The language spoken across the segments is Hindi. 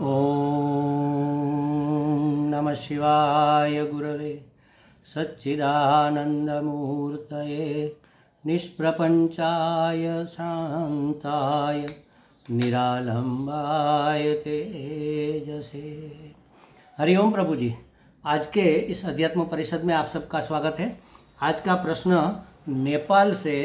ओम नमः शिवाय गुरवे सच्चिदानंदमूर्तये निष्प्रपंचाय शांताय निरालंबाय तेजसे। हरिओम प्रभु जी। आज के इस अध्यात्म परिषद में आप सबका स्वागत है। आज का प्रश्न नेपाल से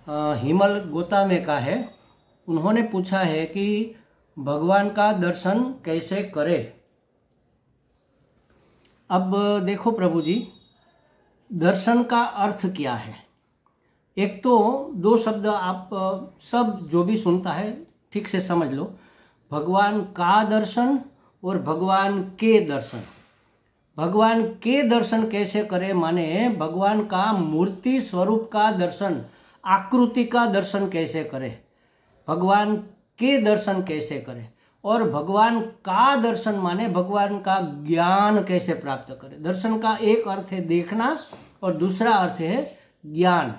हिमल गोतामे का है। उन्होंने पूछा है कि भगवान का दर्शन कैसे करें। अब देखो प्रभु जी, दर्शन का अर्थ क्या है। एक तो दो शब्द आप सब जो भी सुनता है ठीक से समझ लो। भगवान का दर्शन और भगवान के दर्शन। भगवान के दर्शन कैसे करें माने भगवान का मूर्ति स्वरूप का दर्शन, आकृति का दर्शन कैसे करें, भगवान के दर्शन कैसे करें। और भगवान का दर्शन माने भगवान का ज्ञान कैसे प्राप्त करें। दर्शन का एक अर्थ है देखना और दूसरा अर्थ है ज्ञान,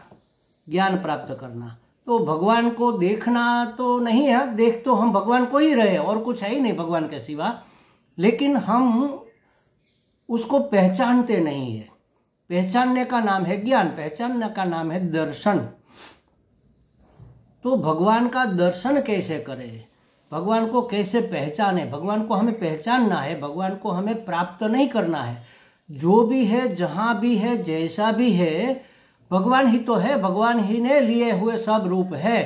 ज्ञान प्राप्त करना। तो भगवान को देखना तो नहीं है, देख तो हम भगवान को ही रहे और कुछ है ही नहीं भगवान के सिवा, लेकिन हम उसको पहचानते नहीं है। पहचानने का नाम है ज्ञान, पहचानने का नाम है दर्शन। तो भगवान का दर्शन कैसे करें, भगवान को कैसे पहचाने। भगवान को हमें पहचानना है, भगवान को हमें प्राप्त नहीं करना है। जो भी है, जहाँ भी है, जैसा भी है, भगवान ही तो है। भगवान ही ने लिए हुए सब रूप है।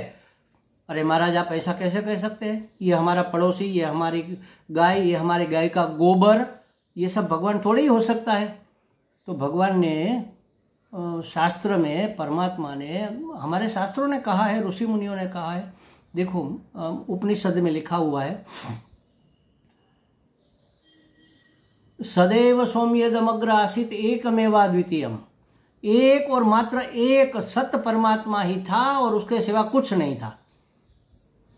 अरे महाराज आप ऐसा कैसे कह सकते हैं, ये हमारा पड़ोसी, ये हमारी गाय, ये हमारी गाय का गोबर, ये सब भगवान थोड़ी ही हो सकता है। तो भगवान ने शास्त्र में, परमात्मा ने, हमारे शास्त्रों ने कहा है, ऋषि मुनियों ने कहा है। देखो उपनिषद में लिखा हुआ है, सदैव सौम्यदमग्र आसीत एकमेवा द्वितीयम। एक और मात्र एक सत्य परमात्मा ही था और उसके सिवा कुछ नहीं था।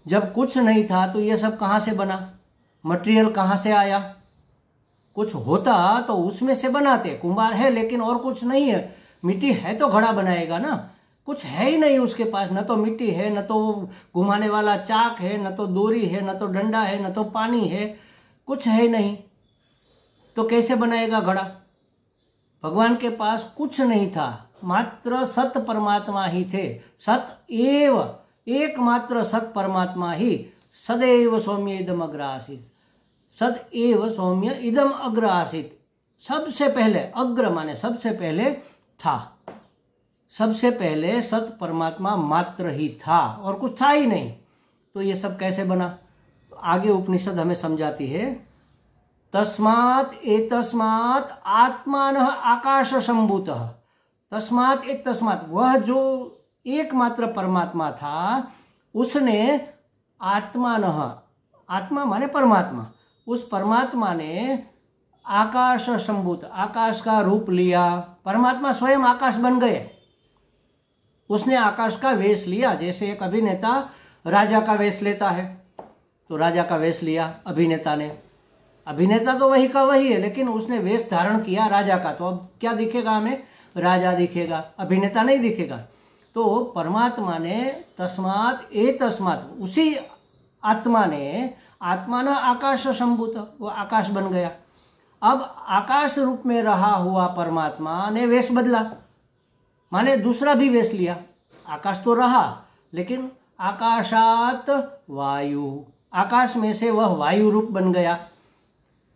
जब कुछ नहीं था तो ये सब कहाँ से बना, मटेरियल कहाँ से आया। कुछ होता तो उसमें से बनाते। कुम्हार है लेकिन और कुछ नहीं है। मिट्टी है तो घड़ा बनाएगा ना, कुछ है ही नहीं उसके पास। न तो मिट्टी है, न तो घुमाने वाला चाक है, न तो डोरी है, न तो डंडा है, न तो पानी है, कुछ है नहीं। तो कैसे बनाएगा घड़ा। भगवान के पास कुछ नहीं था, मात्र सत परमात्मा ही थे। सत एव, एकमात्र सत परमात्मा ही। सदैव सौम्य इदम अग्र आसीत, सद एव सौम्य इदम अग्र आसीत। सबसे पहले, अग्र माने सबसे पहले था। सबसे पहले सत परमात्मा मात्र ही था और कुछ था ही नहीं। तो ये सब कैसे बना। तो आगे उपनिषद हमें समझाती है, तस्मात् एतस्मात् आत्मानः आकाश संभूतः। तस्मात् एक तस्मात्, वह जो एकमात्र परमात्मा था उसने आत्मानः, आत्मा माने परमात्मा, उस परमात्मा ने आकाश संभूत, आकाश का रूप लिया। परमात्मा स्वयं आकाश बन गए। उसने आकाश का वेश लिया। जैसे एक अभिनेता राजा का वेश लेता है, तो राजा का वेश लिया अभिनेता ने। अभिनेता तो वही का वही है, लेकिन उसने वेश धारण किया राजा का। तो अब क्या दिखेगा हमें, राजा दिखेगा, अभिनेता नहीं दिखेगा। तो परमात्मा ने तस्मात् ए तस्मात्, उसी आत्मा ने, आत्मा न आकाश संभूत, वो आकाश बन गया। अब आकाश रूप में रहा हुआ परमात्मा ने वेश बदला, माने दूसरा भी वेश लिया। आकाश तो रहा, लेकिन आकाशात वायु, आकाश में से वह वायु रूप बन गया।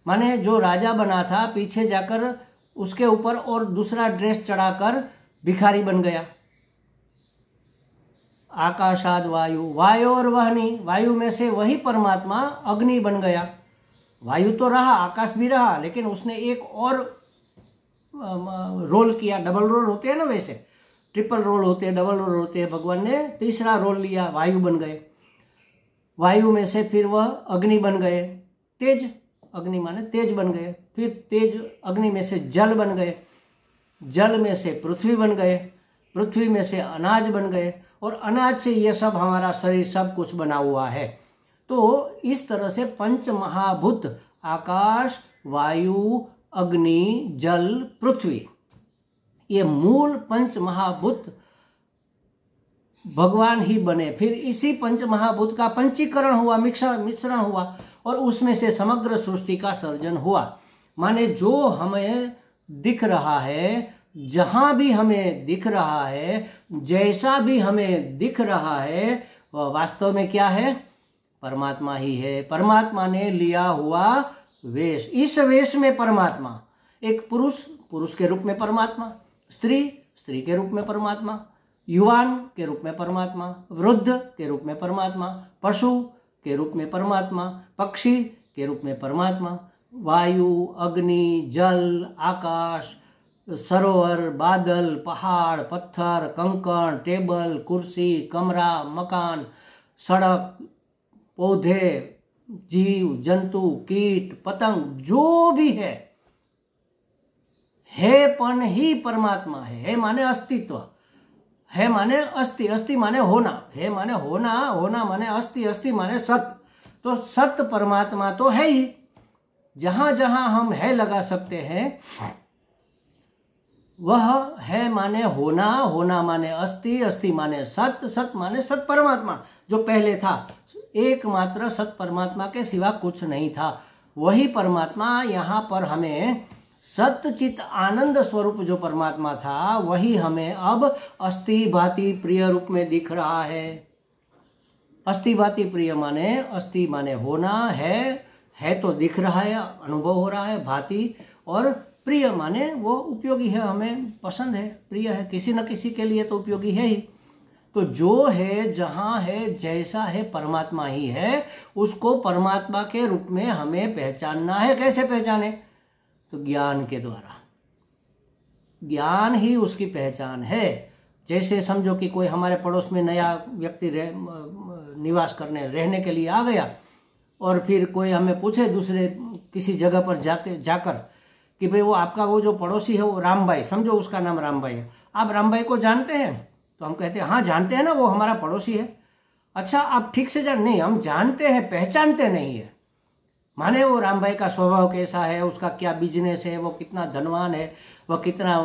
माने जो राजा बना था, पीछे जाकर उसके ऊपर और दूसरा ड्रेस चढ़ाकर भिखारी बन गया। आकाशाद वायु, वायु और वहनी, वायु में से वही परमात्मा अग्नि बन गया। वायु तो रहा, आकाश भी रहा, लेकिन उसने एक और रोल किया। डबल रोल होते हैं ना, वैसे ट्रिपल रोल होते हैं, डबल रोल होते हैं। भगवान ने तीसरा रोल लिया, वायु बन गए। वायु में से फिर वह अग्नि बन गए, तेज, अग्नि माने तेज बन गए। फिर तेज अग्नि में से जल बन गए, जल में से पृथ्वी बन गए, पृथ्वी में से अनाज बन गए, और अनाज से ये सब हमारा शरीर सब कुछ बना हुआ है। तो इस तरह से पंच महाभूत, आकाश, वायु, अग्नि, जल, पृथ्वी, ये मूल पंच महाभूत भगवान ही बने। फिर इसी पंच महाभूत का पंचीकरण हुआ, मिश्रण हुआ, और उसमें से समग्र सृष्टि का सर्जन हुआ। माने जो हमें दिख रहा है, जहां भी हमें दिख रहा है, जैसा भी हमें दिख रहा है, वह वास्तव में क्या है? परमात्मा ही है। परमात्मा ने लिया हुआ वेश, इस वेश में परमात्मा, एक पुरुष, पुरुष के रूप में परमात्मा, स्त्री, स्त्री के रूप में परमात्मा, युवान के रूप में परमात्मा, वृद्ध के रूप में परमात्मा, पशु के रूप में परमात्मा, पक्षी के रूप में परमात्मा, वायु, अग्नि, जल, आकाश, सरोवर, बादल, पहाड़, पत्थर, कंकड़, टेबल, कुर्सी, कमरा, मकान, सड़क, पौधे, जीव, जंतु, कीट, पतंग, जो भी है पण ही परमात्मा है माने अस्तित्व, है माने अस्ति, अस्ति माने होना, है माने होना, होना माने अस्ति, अस्ति माने सत्य। तो सत्य परमात्मा तो है ही। जहां जहां हम है लगा सकते हैं, वह है माने होना, होना माने अस्ति, अस्ति माने सत्य, सत्य माने सत्य परमात्मा जो पहले था। एकमात्र सत्य परमात्मा के सिवा कुछ नहीं था। वही परमात्मा यहाँ पर हमें सत्य चित आनंद स्वरूप जो परमात्मा था, वही हमें अब अस्ति भाति प्रिय रूप में दिख रहा है। अस्ति भाति प्रिय माने, अस्ति माने होना, है तो दिख रहा है, अनुभव हो रहा है, भाति, और प्रिय माने वो उपयोगी है, हमें पसंद है, प्रिय है, किसी न किसी के लिए तो उपयोगी है ही। तो जो है, जहां है, जैसा है, परमात्मा ही है। उसको परमात्मा के रूप में हमें पहचानना है। कैसे पहचाने? तो ज्ञान के द्वारा। ज्ञान ही उसकी पहचान है। जैसे समझो कि कोई हमारे पड़ोस में नया व्यक्ति निवास करने, रहने के लिए आ गया, और फिर कोई हमें पूछे दूसरे किसी जगह पर जाकर कि भाई वो आपका वो जो पड़ोसी है वो राम भाई, समझो उसका नाम राम भाई है, आप राम भाई को जानते हैं? तो हम कहते हैं हाँ जानते हैं ना, वो हमारा पड़ोसी है। अच्छा, आप ठीक से नहीं, हम जानते हैं, पहचानते नहीं है। माने वो राम भाई का स्वभाव कैसा है, उसका क्या बिजनेस है, वो कितना धनवान है, वह कितना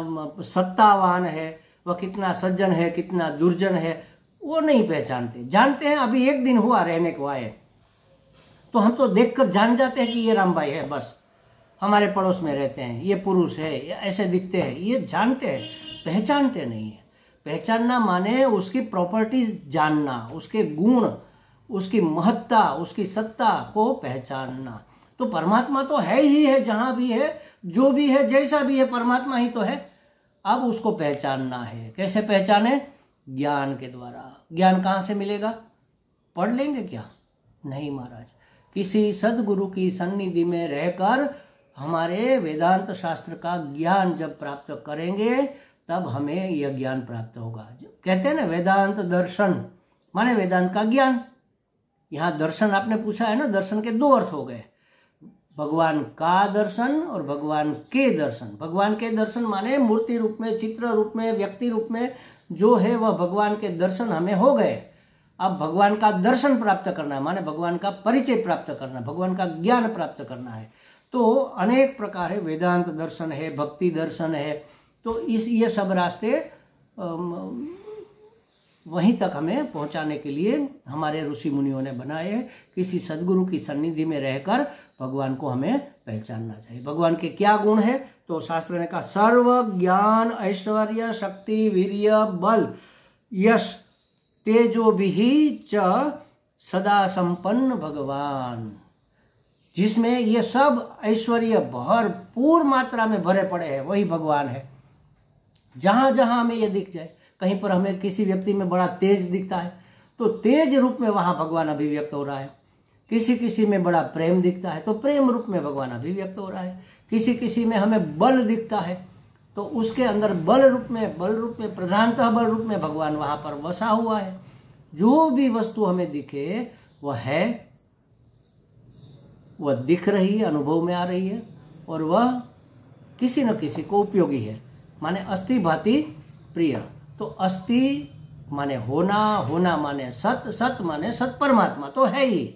सत्तावान है, वह कितना सज्जन है, कितना दुर्जन है, वो नहीं पहचानते। जानते हैं अभी एक दिन हुआ रहने को आए, तो हम तो देखकर जान जाते हैं कि ये राम भाई है, बस हमारे पड़ोस में रहते हैं, ये पुरुष है, ये ऐसे दिखते हैं, ये जानते हैं, पहचानते नहीं है। पहचानना माने उसकी प्रॉपर्टीज जानना, उसके गुण, उसकी महत्ता, उसकी सत्ता को पहचानना। तो परमात्मा तो है ही है, जहां भी है, जो भी है, जैसा भी है, परमात्मा ही तो है। अब उसको पहचानना है। कैसे पहचाने? ज्ञान के द्वारा। ज्ञान कहाँ से मिलेगा? पढ़ लेंगे क्या? नहीं महाराज, किसी सदगुरु की सन्निधि में रहकर हमारे वेदांत शास्त्र का ज्ञान जब प्राप्त करेंगे, तब हमें यह ज्ञान प्राप्त होगा। कहते हैं ना वेदांत दर्शन, माने वेदांत का ज्ञान। यहाँ दर्शन आपने पूछा है ना, दर्शन के दो अर्थ हो गए, भगवान का दर्शन और भगवान के दर्शन। भगवान के दर्शन माने मूर्ति रूप में, चित्र रूप में, व्यक्ति रूप में जो है वह भगवान के दर्शन हमें हो गए। अब भगवान का दर्शन प्राप्त करना है, माने भगवान का परिचय प्राप्त करना, भगवान का ज्ञान प्राप्त करना है। तो अनेक प्रकार है, वेदांत दर्शन है, भक्ति दर्शन है। तो ये सब रास्ते वहीं तक हमें पहुंचाने के लिए हमारे ऋषि मुनियों ने बनाए हैं। किसी सदगुरु की सन्निधि में रहकर भगवान को हमें पहचानना चाहिए। भगवान के क्या गुण है? तो शास्त्र ने कहा सर्व ज्ञान ऐश्वर्य शक्ति वीर्य बल यश तेजो विहि च सदा संपन्न भगवान। जिसमें ये सब ऐश्वर्य भरपूर मात्रा में भरे पड़े हैं, वही भगवान है। जहां जहां हमें ये दिख जाए, कहीं पर हमें किसी व्यक्ति में बड़ा तेज दिखता है तो तेज रूप में वहां भगवान अभिव्यक्त हो रहा है। किसी किसी में बड़ा प्रेम दिखता है तो प्रेम रूप में भगवान अभिव्यक्त हो रहा है। किसी किसी में हमें बल दिखता है तो उसके अंदर बल रूप में प्रधानतः बल रूप में भगवान वहां पर बसा हुआ है। जो भी वस्तु हमें दिखे वह है, वह दिख रही है, अनुभव में आ रही है, और वह किसी न किसी को उपयोगी है। माने अस्ति भाति प्रिय। तो अस्ति माने होना, होना माने सत्य, सत्य माने सत परमात्मा तो है ही।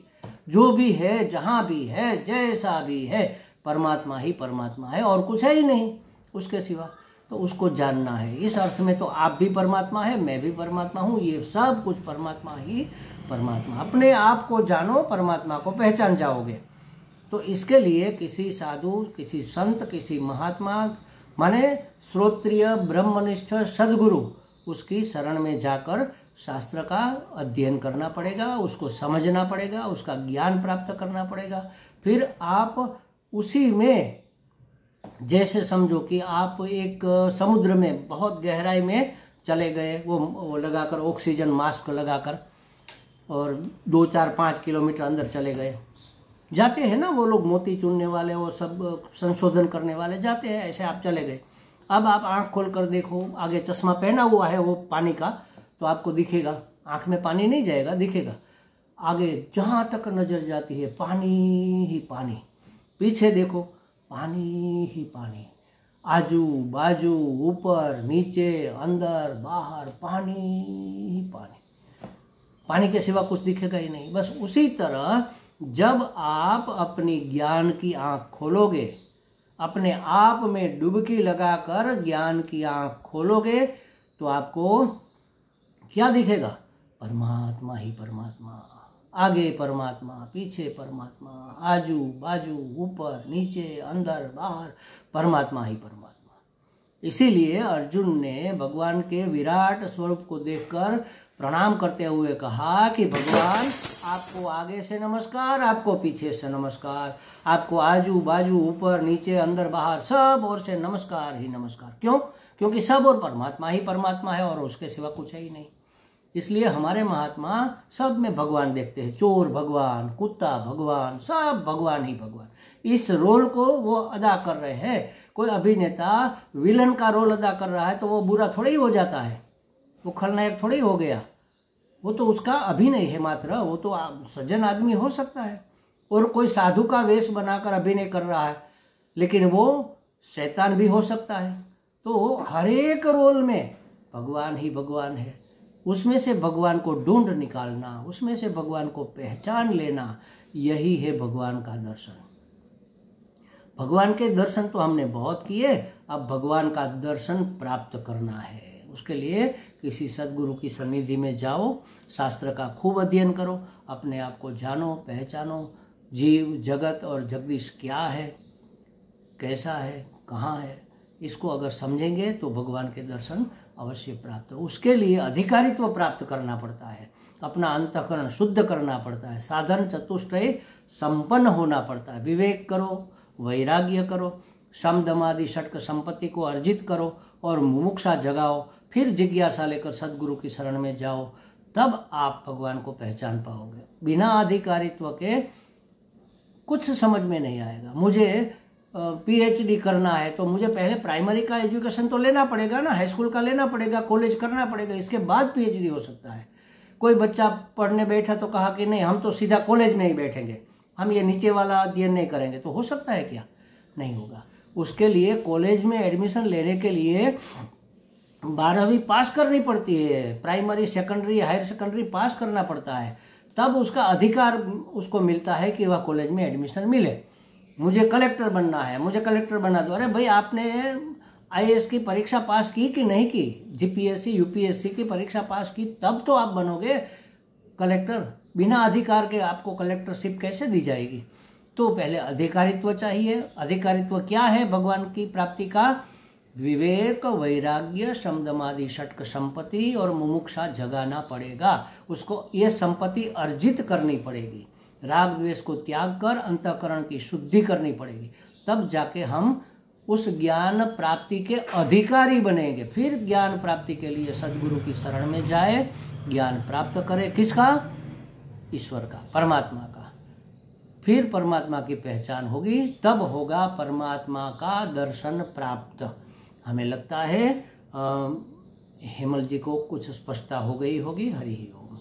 जो भी है, जहां भी है, जैसा भी है, परमात्मा ही परमात्मा है और कुछ है ही नहीं उसके सिवा। तो उसको जानना है। इस अर्थ में तो आप भी परमात्मा है, मैं भी परमात्मा हूँ, ये सब कुछ परमात्मा ही परमात्मा। अपने आप को जानो, परमात्मा को पहचान जाओगे। तो इसके लिए किसी साधु, किसी संत, किसी महात्मा माने श्रोत्रिय ब्रह्मनिष्ठ सद्गुरु, उसकी शरण में जाकर शास्त्र का अध्ययन करना पड़ेगा, उसको समझना पड़ेगा, उसका ज्ञान प्राप्त करना पड़ेगा। फिर आप उसी में, जैसे समझो कि आप एक समुद्र में बहुत गहराई में चले गए, वो लगाकर ऑक्सीजन मास्क लगाकर, और 2, 4, 5 किलोमीटर अंदर चले गए। जाते हैं ना वो लोग, मोती चुनने वाले, वो सब संशोधन करने वाले जाते हैं, ऐसे आप चले गए। अब आप आंख खोल कर देखो, आगे चश्मा पहना हुआ है वो पानी का, तो आपको दिखेगा, आंख में पानी नहीं जाएगा, दिखेगा। आगे जहां तक नजर जाती है पानी ही पानी, पीछे देखो पानी ही पानी, आजू बाजू, ऊपर नीचे, अंदर बाहर, पानी ही पानी, पानी के सिवा कुछ दिखेगा ही नहीं। बस उसी तरह जब आप अपनी ज्ञान की आंख खोलोगे, अपने आप में डुबकी लगाकर ज्ञान की आंख खोलोगे, तो आपको क्या दिखेगा? परमात्मा ही परमात्मा, आगे परमात्मा, पीछे परमात्मा, आजू बाजू, ऊपर नीचे, अंदर बाहर, परमात्मा ही परमात्मा। इसीलिए अर्जुन ने भगवान के विराट स्वरूप को देखकर प्रणाम करते हुए कहा कि भगवान, आपको आगे से नमस्कार, आपको पीछे से नमस्कार, आपको आजू बाजू, ऊपर नीचे, अंदर बाहर, सब ओर से नमस्कार ही नमस्कार। क्यों? क्योंकि सब और परमात्मा ही परमात्मा है और उसके सिवा कुछ है ही नहीं। इसलिए हमारे महात्मा सब में भगवान देखते हैं, चोर भगवान, कुत्ता भगवान, सब भगवान ही भगवान। इस रोल को वो अदा कर रहे हैं। कोई अभिनेता विलन का रोल अदा कर रहा है तो वो बुरा थोड़ा ही हो जाता है, वो खलनायक थोड़ा ही हो गया, वो तो उसका अभिनय है मात्र, वो तो सज्जन आदमी हो सकता है। और कोई साधु का वेश बनाकर अभिनय कर रहा है, लेकिन वो शैतान भी हो सकता है। तो हर एक रोल में भगवान ही भगवान है। उसमें से भगवान को ढूंढ निकालना, उसमें से भगवान को पहचान लेना, यही है भगवान का दर्शन। भगवान के दर्शन तो हमने बहुत किए, अब भगवान का दर्शन प्राप्त करना है। उसके लिए किसी सद्गुरु की सन्निधि में जाओ, शास्त्र का खूब अध्ययन करो, अपने आप को जानो, पहचानो, जीव जगत और जगदीश क्या है, कैसा है, कहाँ है, इसको अगर समझेंगे तो भगवान के दर्शन अवश्य प्राप्त हो। उसके लिए अधिकारित्व प्राप्त करना पड़ता है, अपना अंतःकरण शुद्ध करना पड़ता है, साधन चतुष्टय संपन्न होना पड़ता है। विवेक करो, वैराग्य करो, शम दम आदि षटक संपत्ति को अर्जित करो और मुमुक्षा जगाओ, फिर जिज्ञासा लेकर सद्गुरु की शरण में जाओ, तब आप भगवान को पहचान पाओगे। बिना अधिकारित्व के कुछ समझ में नहीं आएगा। मुझे पीएचडी करना है तो मुझे पहले प्राइमरी का एजुकेशन तो लेना पड़ेगा ना, हाई स्कूल का लेना पड़ेगा, कॉलेज करना पड़ेगा, इसके बाद पीएचडी हो सकता है। कोई बच्चा पढ़ने बैठा तो कहा कि नहीं हम तो सीधा कॉलेज में ही बैठेंगे, हम ये नीचे वाला अध्ययन नहीं करेंगे, तो हो सकता है क्या? नहीं होगा। उसके लिए कॉलेज में एडमिशन लेने के लिए 12वीं पास करनी पड़ती है, प्राइमरी, सेकेंडरी, हायर सेकेंडरी पास करना पड़ता है, तब उसका अधिकार उसको मिलता है कि वह कॉलेज में एडमिशन मिले। मुझे कलेक्टर बनना है, मुझे कलेक्टर बना दो। अरे भाई, आपने आईएएस की परीक्षा पास की कि नहीं की, जीपीएससी यूपीएससी की परीक्षा पास की, तब तो आप बनोगे कलेक्टर। बिना अधिकार के आपको कलेक्टरशिप कैसे दी जाएगी? तो पहले अधिकारित्व चाहिए। अधिकारित्व क्या है भगवान की प्राप्ति का? विवेक, वैराग्य, शम दम आदि षटक संपत्ति और मुमुक्षा जगाना पड़ेगा। उसको ये संपत्ति अर्जित करनी पड़ेगी। राग द्वेष को त्याग कर अंतःकरण की शुद्धि करनी पड़ेगी, तब जाके हम उस ज्ञान प्राप्ति के अधिकारी बनेंगे। फिर ज्ञान प्राप्ति के लिए सद्गुरु की शरण में जाए, ज्ञान प्राप्त करें। किसका? ईश्वर का, परमात्मा का। फिर परमात्मा की पहचान होगी, तब होगा परमात्मा का दर्शन प्राप्त। हमें लगता है हेमल जी को कुछ स्पष्टता हो गई होगी। हरि ओम।